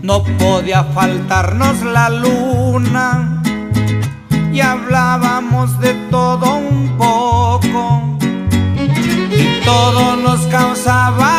no podía faltarnos la luna y hablábamos de todo un poco y todo nos causaba